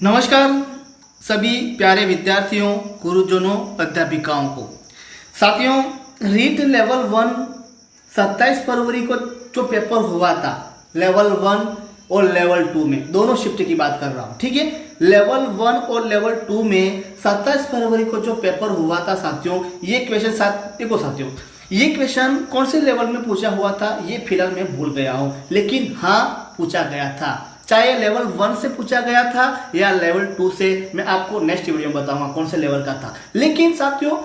नमस्कार सभी प्यारे विद्यार्थियों, गुरुजनों, अध्यापिकाओं को। साथियों, रीट लेवल 1 27 फरवरी को जो पेपर हुआ था, लेवल 1 और लेवल 2 में दोनों शिफ्ट की बात कर रहा हूँ, ठीक है। लेवल 1 और लेवल 2 में 27 फरवरी को जो पेपर हुआ था साथियों, ये क्वेश्चन देखो साथियों, ये क्वेश्चन कौन से लेवल में पूछा हुआ था ये फिलहाल मैं भूल गया हूँ, लेकिन हाँ पूछा गया था। चाहे लेवल 1 से पूछा गया था या लेवल 2 से, मैं आपको नेक्स्ट वीडियो में बताऊंगा कौन से लेवल का था। लेकिन साथियों,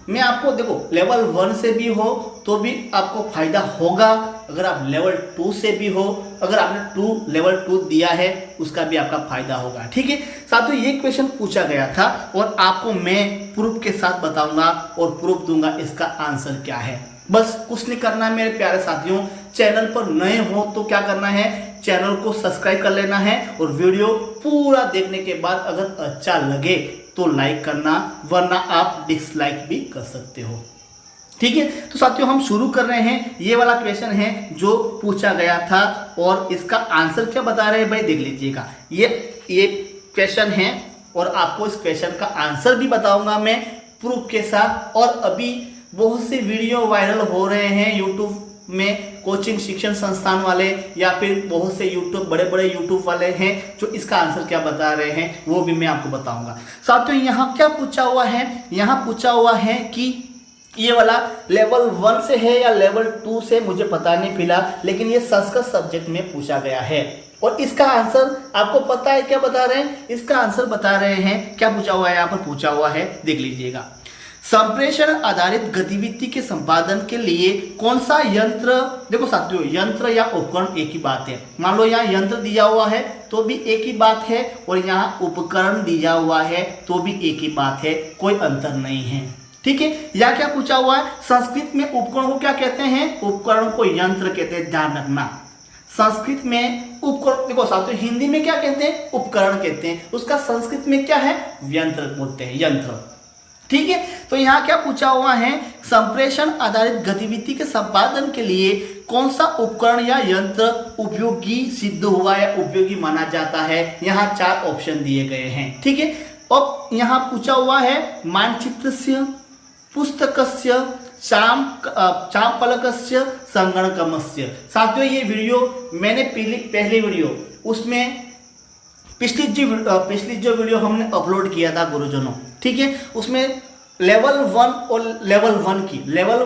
मैं आपको देखो, लेवल 1 से भी हो तो भी आपको फायदा होगा, अगर आप लेवल 2 से भी हो, अगर आपने लेवल 2 दिया है उसका भी आपका फायदा होगा, ठीक है। साथियों, ये क्वेश्चन पूछा गया था और आपको मैं प्रूफ के साथ बताऊंगा और प्रूफ दूंगा इसका आंसर क्या है। बस कुछ नहीं करना है मेरे प्यारे साथियों, चैनल पर नए हो तो क्या करना है, चैनल को सब्सक्राइब कर लेना है और वीडियो पूरा देखने के बाद अगर अच्छा लगे तो लाइक करना, वरना आप डिसलाइक भी कर सकते हो, ठीक है। तो साथियों, हम शुरू कर रहे हैं। ये वाला क्वेश्चन है जो पूछा गया था और इसका आंसर क्या बता रहे हैं भाई, देख लीजिएगा। ये क्वेश्चन है और आपको इस क्वेश्चन का आंसर भी बताऊंगा मैं प्रूफ के साथ। और अभी बहुत से वीडियो वायरल हो रहे हैं यूट्यूब में, कोचिंग शिक्षण संस्थान वाले या फिर बहुत से बड़े बड़े यूट्यूब वाले हैं जो इसका आंसर क्या बता रहे हैं, वो भी मैं आपको बताऊंगा। साथियों, यहाँ क्या पूछा हुआ है, यहाँ पूछा हुआ है कि ये वाला लेवल 1 से है या लेवल 2 से, मुझे पता नहीं फिलहाल, लेकिन ये संस्कृत सब्जेक्ट में पूछा गया है। और इसका आंसर आपको पता है क्या बता रहे हैं, इसका आंसर बता रहे हैं, क्या पूछा हुआ है, यहाँ पर पूछा हुआ है, देख लीजिएगा। संप्रेषण आधारित गतिविधि के संपादन के लिए कौन सा यंत्र, देखो साथियों, यंत्र या उपकरण एक ही बात है। मान लो यहाँ यंत्र दिया हुआ है तो भी एक ही बात है, और यहाँ उपकरण दिया हुआ है तो भी एक ही बात है, कोई अंतर नहीं है, ठीक है। या क्या पूछा हुआ है, संस्कृत में उपकरण को क्या कहते हैं, उपकरण को यंत्र कहते हैं, ध्यान रखना। संस्कृत में उपकरण, देखो साथियों, हिंदी में क्या कहते हैं, उपकरण कहते हैं, उसका संस्कृत में क्या है, यंत्र बोलते हैं, यंत्र, ठीक है। तो यहाँ क्या पूछा हुआ है, संप्रेषण आधारित गतिविधि के संपादन के लिए कौन सा उपकरण या यंत्र उपयोगी सिद्ध हुआ या उपयोगी माना जाता है। यहाँ 4 ऑप्शन दिए गए हैं, ठीक है। और यहाँ पूछा हुआ है मानचित्रस्य, पुस्तकस्य, चापफलकस्य, संगणकमस्य। साथियों, ये वीडियो मैंने पहले वीडियो उसमें पिछली जो वीडियो हमने अपलोड किया था गुरुजनों, ठीक है, उसमें लेवल 1 और लेवल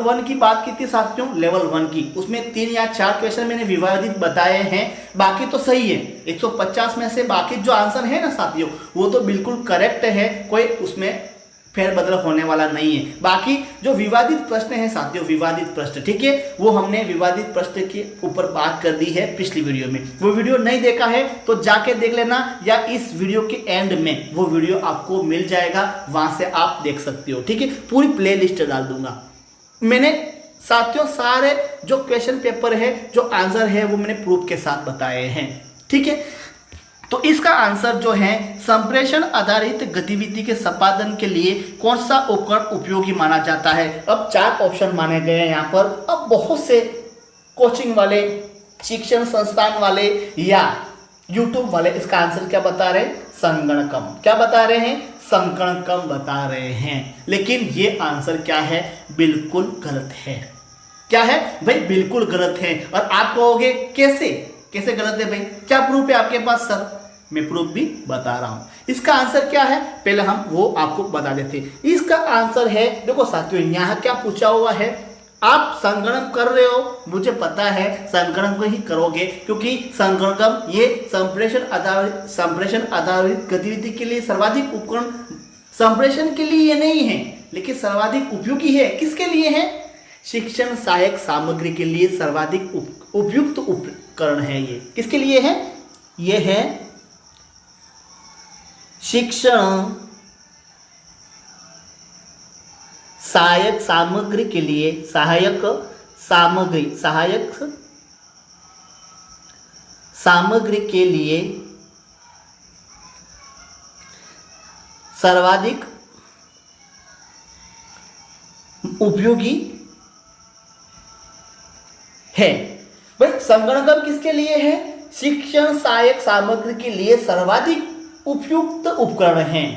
1 की बात की थी साथियों, लेवल 1 की, उसमें 3 या 4 क्वेश्चन मैंने विवादित बताए हैं, बाकी तो सही है। 150 में से बाकी जो आंसर है ना साथियों, वो तो बिल्कुल करेक्ट है, कोई उसमें फेरबदल होने वाला नहीं है। बाकी जो विवादित प्रश्न है साथियों, विवादित प्रश्न, ठीक है, वो हमने विवादित प्रश्न के ऊपर बात कर दी है पिछली वीडियो में। वो वीडियो नहीं देखा है तो जाके देख लेना, या इस वीडियो के एंड में वो वीडियो आपको मिल जाएगा, वहां से आप देख सकते हो, ठीक है। पूरी प्ले लिस्ट डाल दूंगा मैंने साथियों, सारे जो क्वेश्चन पेपर है, जो आंसर है, वो मैंने प्रूफ के साथ बताए हैं, ठीक है। तो इसका आंसर जो है, संप्रेषण आधारित गतिविधि के संपादन के लिए कौन सा उपकरण उपयोगी माना जाता है। अब 4 ऑप्शन माने गए हैं यहाँ पर। अब बहुत से कोचिंग वाले, शिक्षण संस्थान वाले या यूट्यूब वाले इसका आंसर क्या बता रहे हैं, संगणकम। क्या बता रहे हैं, संगणकम बता रहे हैं। लेकिन ये आंसर क्या है, बिल्कुल गलत है। क्या है भाई, बिल्कुल गलत है। और आप कहोगे कैसे गलत है भाई, क्या प्रूफ है आपके पास सर, मैं प्रूफ भी बता रहा हूं। इसका आंसर क्या है, पहले हम वो आपको बता देते हैं। इसका आंसर है, देखो साथियों, यहाँ क्या पूछा हुआ है, आप संगणक कर रहे हो, मुझे पता है संगणक को ही करोगे, क्योंकि संगणकम ये संप्रेषण आधारित गतिविधि के लिए सर्वाधिक उपकरण, संप्रेषण के लिए ये नहीं है, लेकिन सर्वाधिक उपयोगी है। किसके लिए है, शिक्षण सहायक सामग्री के लिए सर्वाधिक उपयुक्त उपकरण है। ये किसके लिए है, ये है शिक्षण सहायक सामग्री के लिए, सहायक सामग्री के लिए सर्वाधिक उपयोगी है। भाई संगणकम किसके लिए है, शिक्षण सहायक सामग्री के लिए सर्वाधिक उपयुक्त उपकरण हैं।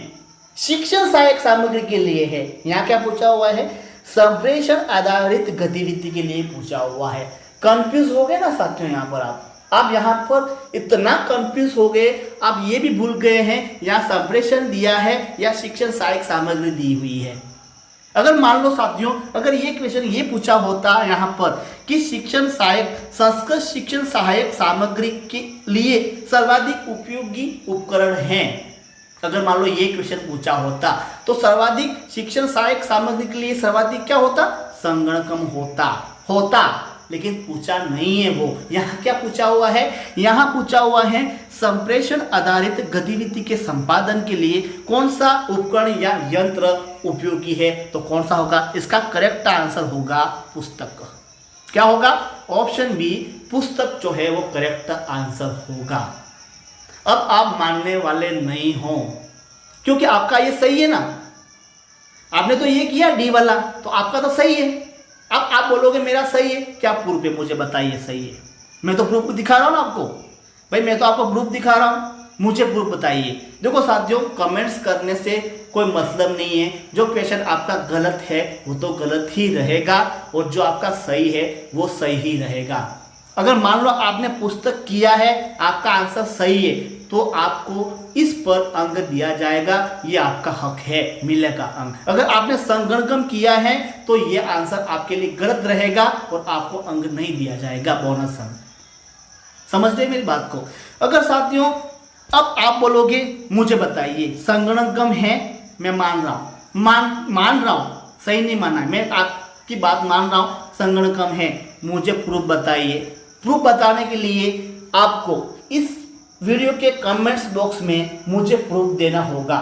शिक्षण सहायक सामग्री के लिए है। यहाँ क्या पूछा हुआ है? संप्रेषण आधारित गतिविधि के लिए पूछा हुआ है। कंफ्यूज हो गए ना साथियों? यहाँ पर आप यहाँ पर इतना कंफ्यूज हो गए, आप ये भी भूल गए हैं यहाँ संप्रेषण दिया है या शिक्षण सहायक सामग्री दी हुई है। अगर मान लो साथियों, अगर ये क्वेश्चन ये पूछा होता यहाँ पर कि शिक्षण सहायक संस्कृत शिक्षण सहायक सामग्री के लिए सर्वाधिक उपयोगी उपकरण हैं, अगर मान लो ये क्वेश्चन पूछा होता तो सर्वाधिक शिक्षण सहायक सामग्री के लिए सर्वाधिक क्या होता? संगणकम होता, लेकिन पूछा नहीं है वो। यहाँ क्या पूछा हुआ है? यहाँ पूछा हुआ है संप्रेषण आधारित गतिविधि के संपादन के लिए कौन सा उपकरण या यंत्र उपयोगी है। तो कौन सा होगा? इसका करेक्ट आंसर होगा पुस्तक। क्या होगा? ऑप्शन बी पुस्तक जो है वो करेक्ट आंसर होगा। अब आप मानने वाले नहीं हो क्योंकि आपका ये सही है ना, आपने तो ये किया डी वाला, तो आपका तो सही है। अब आप बोलोगे मेरा सही है, क्या प्रूफ है? मुझे बताइए सही है। मैं तो प्रूफ दिखा रहा हूं ना आपको, भाई मैं तो आपको प्रूफ दिखा रहा हूं, मुझे प्रूफ बताइए। देखो साथियों, कमेंट्स करने से कोई मतलब नहीं है। जो क्वेश्चन आपका गलत है वो तो गलत ही रहेगा और जो आपका सही है वो सही ही रहेगा। अगर मान लो आपने पुस्तक किया है, आपका आंसर सही है, तो आपको इस पर अंक दिया जाएगा, ये आपका हक है, मिलेगा अंक। अगर आपने संगणकम किया है तो ये आंसर आपके लिए गलत रहेगा और आपको अंक नहीं दिया जाएगा, बोनस अंक। समझ रहे मेरी बात को? अगर साथियों अब आप बोलोगे मुझे बताइए संगणकम है, मैं मान रहा हूं, मान रहा हूं, सही नहीं माना, मैं आपकी बात मान रहा हूं, संगणकम है, मुझे प्रूफ बताइए। प्रूफ बताने के लिए आपको इस वीडियो के कमेंट्स बॉक्स में मुझे प्रूफ देना होगा,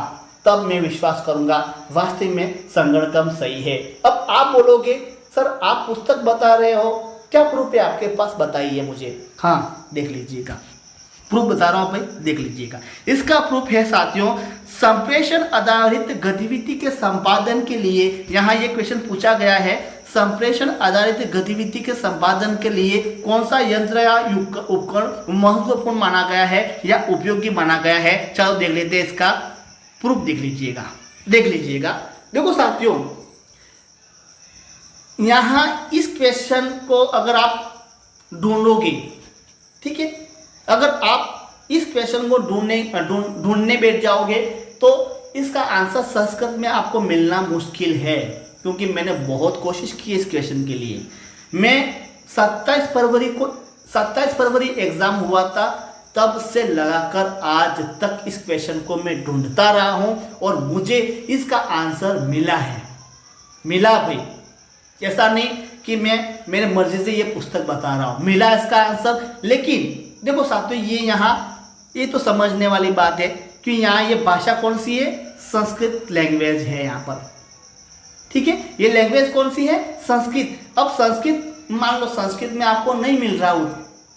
तब मैं विश्वास करूंगा वास्तव में संगणकम सही है। अब आप बोलोगे सर आप पुस्तक बता रहे हो, क्या प्रूफ है आपके पास? बताइए मुझे। हाँ देख लीजिएगा, प्रूफ बता रहा हूं भाई, देख लीजिएगा। इसका प्रूफ है साथियों संप्रेषण आधारित गतिविधि के संपादन के लिए। यहाँ ये क्वेश्चन पूछा गया है, संप्रेषण आधारित गतिविधि के संपादन के लिए कौन सा यंत्र या उपकरण महत्वपूर्ण माना गया है या उपयोगी माना गया है। चलो देख लेते हैं, इसका प्रूफ देख लीजिएगा, देख लीजिएगा। देखो साथियों, यहां इस क्वेश्चन को अगर आप ढूंढोगे, ठीक है, अगर आप इस क्वेश्चन को ढूंढने बैठ जाओगे तो इसका आंसर संस्कृत में आपको मिलना मुश्किल है, क्योंकि मैंने बहुत कोशिश की इस क्वेश्चन के लिए। मैं 27 फरवरी एग्जाम हुआ था, तब से लगाकर आज तक इस क्वेश्चन को मैं ढूंढता रहा हूं और मुझे इसका आंसर मिला है, मिला भाई। ऐसा नहीं कि मैं मेरे मर्जी से ये पुस्तक बता रहा हूं, मिला इसका आंसर। लेकिन देखो साथियों, ये तो समझने वाली बात है कि यहाँ ये भाषा कौन सी है? संस्कृत लैंग्वेज है यहाँ पर, ठीक है। ये लैंग्वेज कौन सी है? संस्कृत। अब संस्कृत, मान लो संस्कृत में आपको नहीं मिल रहा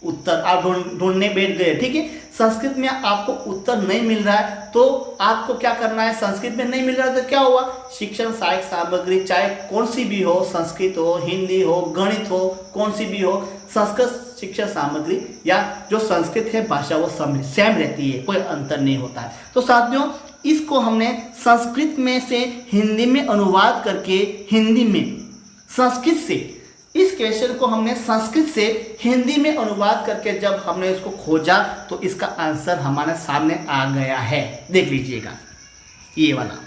उत्तर, आप ढूंढने बैठ गए, ठीक है, संस्कृत में आपको उत्तर नहीं मिल रहा है, तो आपको क्या करना है? संस्कृत में नहीं मिल रहा है तो क्या हुआ? शिक्षण सहायक सामग्री चाहे कौन सी भी हो, संस्कृत हो, हिंदी हो, गणित हो, कौन सी भी हो, संस्कृत शिक्षण सामग्री या जो संस्कृत है भाषा वो सेम रहती है, कोई अंतर नहीं होता है। तो साथियों, इसको हमने संस्कृत में से हिंदी में अनुवाद करके, हिंदी में संस्कृत से, इस क्वेश्चन को हमने संस्कृत से हिंदी में अनुवाद करके जब हमने इसको खोजा तो इसका आंसर हमारे सामने आ गया है। देख लीजिएगा ये वाला।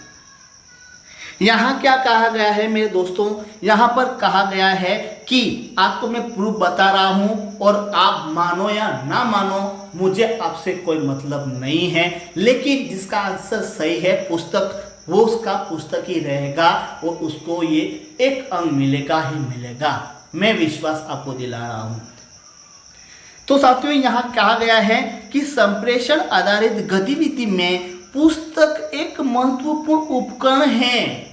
यहाँ क्या कहा गया है मेरे दोस्तों? यहाँ पर कहा गया है कि आपको मैं प्रूफ बता रहा हूँ और आप मानो या ना मानो, मुझे आपसे कोई मतलब नहीं है, लेकिन जिसका आंसर सही है पुस्तक, वो उसका पुस्तक ही रहेगा और उसको ये 1 अंक मिलेगा ही मिलेगा, मैं विश्वास आपको दिला रहा हूं। तो साथियों, यहाँ कहा गया है कि संप्रेषण आधारित गतिविधि में पुस्तक एक महत्वपूर्ण उपकरण है।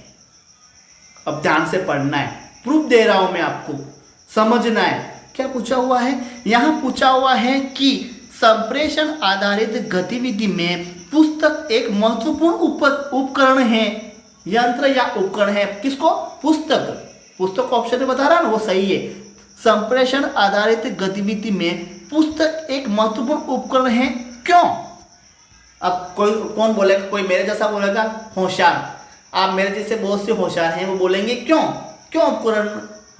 अब ध्यान से पढ़ना है, प्रूफ दे रहा हूं मैं आपको, समझना है। क्या पूछा हुआ है? यहाँ पूछा हुआ है कि संप्रेषण आधारित गतिविधि में पुस्तक एक महत्वपूर्ण उपकरण है, यंत्र या उपकरण है। किसको? पुस्तक। पुस्तक ऑप्शन में बता रहा ना, वो सही है। संप्रेषण आधारित गतिविधि में पुस्तक एक महत्वपूर्ण उपकरण है। क्यों? अब कोई कौन बोलेगा, कोई मेरे जैसा बोलेगा होशियार, आप मेरे जैसे बहुत से होशियार हैं वो बोलेंगे क्यों क्यों उपकरण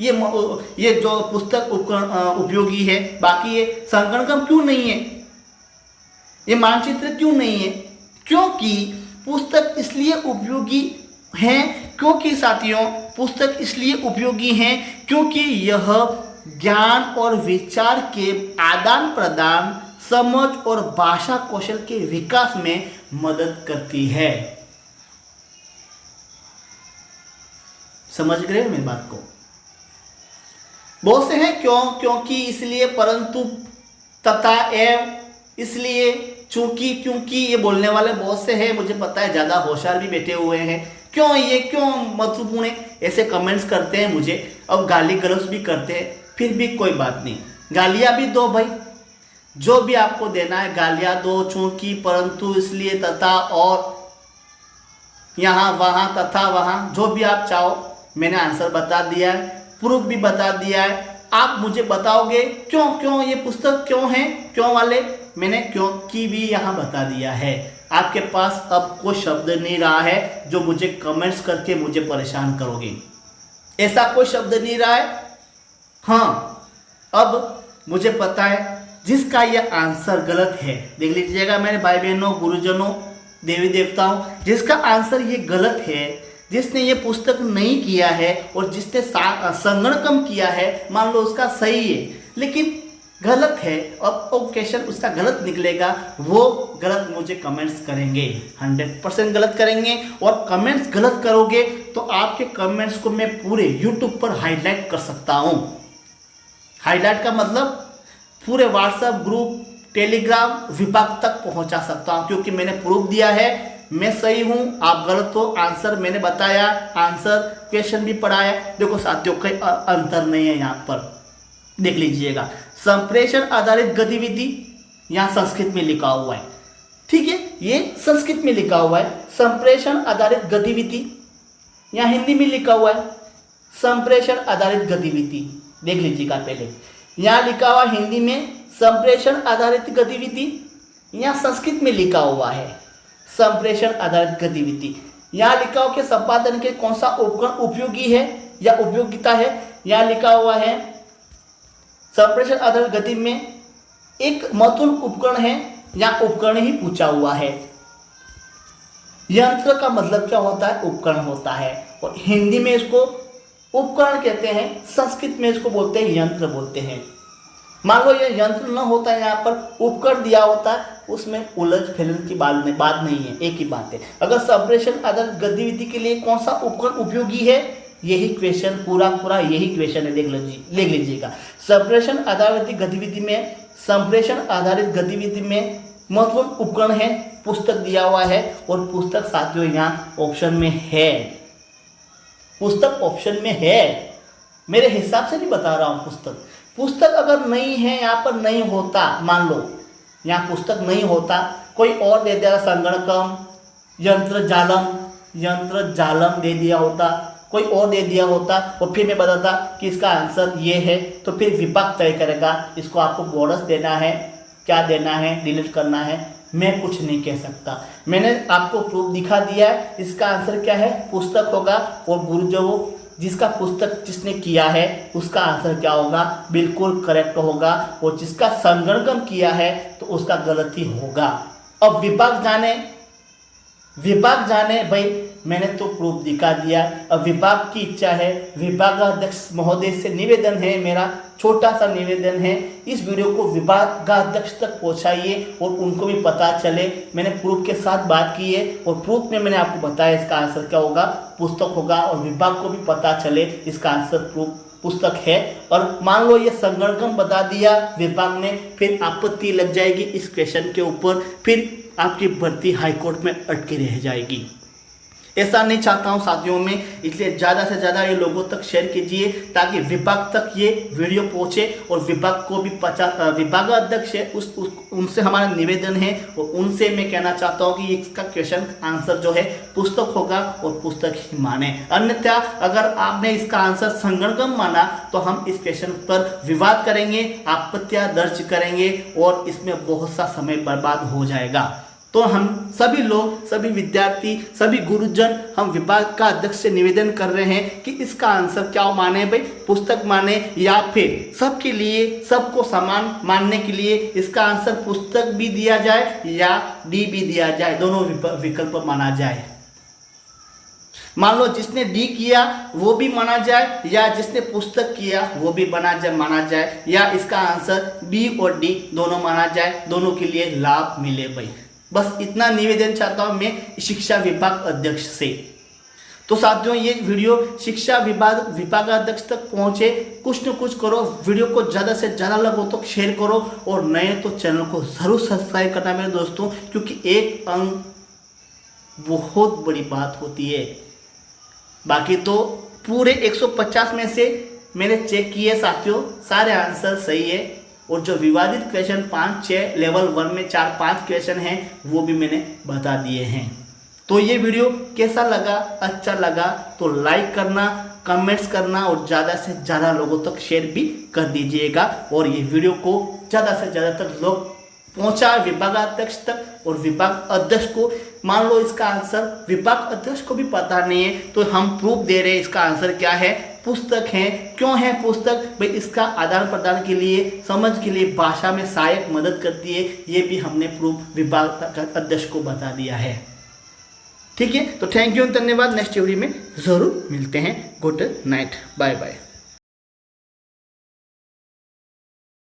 ये जो पुस्तक उपकरण उपयोगी है, बाकी ये संगणकम क्यों नहीं है, ये मानचित्र क्यों नहीं है? क्योंकि पुस्तक इसलिए उपयोगी है, क्योंकि साथियों पुस्तक इसलिए उपयोगी है क्योंकि यह ज्ञान और विचार के आदान प्रदान, समझ और भाषा कौशल के विकास में मदद करती है। समझ गए मेरी बात को? बहुत से हैं क्यों, क्योंकि, इसलिए, परंतु, तथा, एवं, इसलिए, चूंकि, क्योंकि ये बोलने वाले बहुत से हैं। मुझे पता है ज़्यादा होशियार भी बैठे हुए हैं। क्यों ये क्यों महत्वपूर्ण है, ऐसे कमेंट्स करते हैं मुझे, अब गाली गलौज भी करते हैं। फिर भी कोई बात नहीं, गालियाँ भी दो भाई, जो भी आपको देना है गालियाँ दो, चूंकि, परंतु, इसलिए, तथा, और, यहाँ वहाँ, तथा वहाँ, जो भी आप चाहो। मैंने आंसर बता दिया है, प्रूफ भी बता दिया है। आप मुझे बताओगे क्यों क्यों ये पुस्तक क्यों है, क्यों वाले, मैंने क्यों की भी यहाँ बता दिया है। आपके पास अब कोई शब्द नहीं रहा है जो मुझे कमेंट्स करके मुझे परेशान करोगे, ऐसा कोई शब्द नहीं रहा है। हाँ, अब मुझे पता है जिसका ये आंसर गलत है, देख लीजिएगा मेरे भाई बहनों, गुरुजनों, देवी देवताओं, जिसका आंसर ये गलत है, जिसने ये पुस्तक नहीं किया है और जिसने संगणकम किया है, मान लो उसका सही है लेकिन गलत है, अब क्वेश्चन उसका गलत निकलेगा, वो गलत मुझे कमेंट्स करेंगे, 100% गलत करेंगे। और कमेंट्स गलत करोगे तो आपके कमेंट्स को मैं पूरे यूट्यूब पर हाईलाइट कर सकता हूँ। हाईलाइट का मतलब पूरे व्हाट्सएप ग्रुप, टेलीग्राम विभाग तक पहुँचा सकता हूँ, क्योंकि मैंने प्रूफ दिया है मैं सही हूँ, आप गलत हो। आंसर मैंने बताया, आंसर क्वेश्चन भी पढ़ाया। देखो साथियों, कोई अंतर नहीं है यहाँ पर, देख लीजिएगा। संप्रेषण आधारित गतिविधि यहाँ संस्कृत में लिखा हुआ है, ठीक है, ये संस्कृत में लिखा हुआ है। संप्रेषण आधारित गतिविधि यहाँ हिंदी में लिखा हुआ है। संप्रेषण आधारित गतिविधि देख लीजिएगा, पहले यहाँ लिखा हुआ हिंदी में संप्रेषण आधारित गतिविधि, यहाँ संस्कृत में लिखा हुआ है संप्रेषण आधारित गतिविधि। यहाँ लिखा हुआ कि संपादन के कौन सा उपकरण उपयोगी है या उपयोगिता है, यहाँ लिखा हुआ है संप्रेषण आधारित गति में एक महत्वपूर्ण उपकरण है, यहाँ उपकरण ही पूछा हुआ है। यंत्र का मतलब क्या होता है, उपकरण होता है, और हिंदी में इसको उपकरण कहते हैं, संस्कृत में इसको बोलते हैं यंत्र बोलते हैं। मान लो ये यंत्र न होता है, यहाँ पर उपकरण दिया होता है, उसमें उलझ फैलन की बात नहीं है, एक ही बात है। अगर संप्रेषण आधारित गतिविधि के लिए कौन सा उपकरण उपयोगी है, यही क्वेश्चन पूरा यही क्वेश्चन है, देख लीजिएगा। संप्रेषण आधारित गतिविधि में, संप्रेषण आधारित गतिविधि में महत्वपूर्ण उपकरण है, पुस्तक दिया हुआ है, और पुस्तक साथियों यहाँ ऑप्शन में है, पुस्तक ऑप्शन में है। मेरे हिसाब से नहीं बता रहा हूँ, पुस्तक अगर नहीं है, यहाँ पर नहीं होता, मान लो यहाँ पुस्तक नहीं होता, कोई और दे दिया, संगणकम, यंत्र जालम दे दिया होता, कोई और दे दिया होता, और फिर मैं बताता कि इसका आंसर ये है, तो फिर विभाग तय करेगा इसको आपको बोनस देना है, क्या देना है, डिलीट करना है, मैं कुछ नहीं कह सकता। मैंने आपको प्रूफ दिखा दिया है, इसका आंसर क्या है, पुस्तक होगा। और गुरुजनों, जिसका पुस्तक जिसने किया है उसका आंसर क्या होगा, बिल्कुल करेक्ट होगा, और जिसका संगणकम किया है तो उसका गलत ही होगा। अब विभाग जाने भाई, मैंने तो प्रूफ दिखा दिया। अब विभाग की इच्छा है, विभागाध्यक्ष महोदय से निवेदन है, मेरा छोटा सा निवेदन है, इस वीडियो को विभागाध्यक्ष तक पहुंचाइए और उनको भी पता चले। मैंने प्रूफ के साथ बात की है, और प्रूफ में मैंने आपको बताया इसका आंसर क्या होगा, पुस्तक होगा, और विभाग को भी पता चले इसका आंसर पुस्तक है। और मान लो ये संगणकम बता दिया विभाग ने, फिर आपत्ति लग जाएगी इस क्वेश्चन के ऊपर, फिर आपकी भर्ती हाईकोर्ट में अटकी रह जाएगी। ऐसा नहीं चाहता हूं साथियों में, इसलिए ज़्यादा से ज़्यादा ये लोगों तक शेयर कीजिए ताकि विभाग तक ये वीडियो पहुंचे, और विभाग को भी विभागाध्यक्ष है उनसे हमारा निवेदन है, और उनसे मैं कहना चाहता हूं कि इसका क्वेश्चन आंसर जो है पुस्तक होगा, और पुस्तक ही माने। अन्यथा अगर आपने इसका आंसर संगणकम माना तो हम इस क्वेश्चन पर विवाद करेंगे, आपत्तियां दर्ज करेंगे, और इसमें बहुत सा समय बर्बाद हो जाएगा। तो हम सभी लोग, सभी विद्यार्थी, सभी गुरुजन, हम विभाग का अध्यक्ष से निवेदन कर रहे हैं कि इसका आंसर क्या माने भाई, पुस्तक माने या फिर सबके लिए, सबको समान मानने के लिए इसका आंसर पुस्तक भी दिया जाए या डी भी दिया जाए, दोनों विकल्प माना जाए। मान लो जिसने डी किया वो भी माना जाए या जिसने पुस्तक किया वो भी माना जाए, या इसका आंसर बी और डी दोनों माना जाए, दोनों के लिए लाभ मिले भाई। बस इतना निवेदन चाहता हूं मैं शिक्षा विभाग अध्यक्ष से। तो साथियों, ये वीडियो शिक्षा विभागाध्यक्ष तक पहुंचे, कुछ न कुछ करो, वीडियो को ज़्यादा से ज़्यादा लोगों तक शेयर करो, और नए तो चैनल को ज़रूर सब्सक्राइब करना मेरे दोस्तों, क्योंकि एक अंक बहुत बड़ी बात होती है। बाकी तो पूरे 150 में से मैंने चेक किए साथियों, सारे आंसर सही है, और जो विवादित क्वेश्चन 5-6 लेवल 1 में 4-5 क्वेश्चन हैं वो भी मैंने बता दिए हैं। तो ये वीडियो कैसा लगा, अच्छा लगा तो लाइक करना, कमेंट्स करना, और ज़्यादा से ज़्यादा लोगों तक शेयर भी कर दीजिएगा, और ये वीडियो को ज़्यादा से ज़्यादा तक लोग पहुंचा विभागाध्यक्ष तक और विभाग अध्यक्ष को। मान लो इसका आंसर विभाग अध्यक्ष को भी पता नहीं है, तो हम प्रूफ दे रहे हैं इसका आंसर क्या है, पुस्तक है। क्यों है पुस्तक भाई, इसका आदान प्रदान के लिए, समझ के लिए भाषा में सहायक मदद करती है, ये भी हमने प्रूफ विभाग अध्यक्ष को बता दिया है। ठीक है, तो थैंक यू, धन्यवाद। नेक्स्ट वीडियो में जरूर मिलते हैं। Good night, bye bye.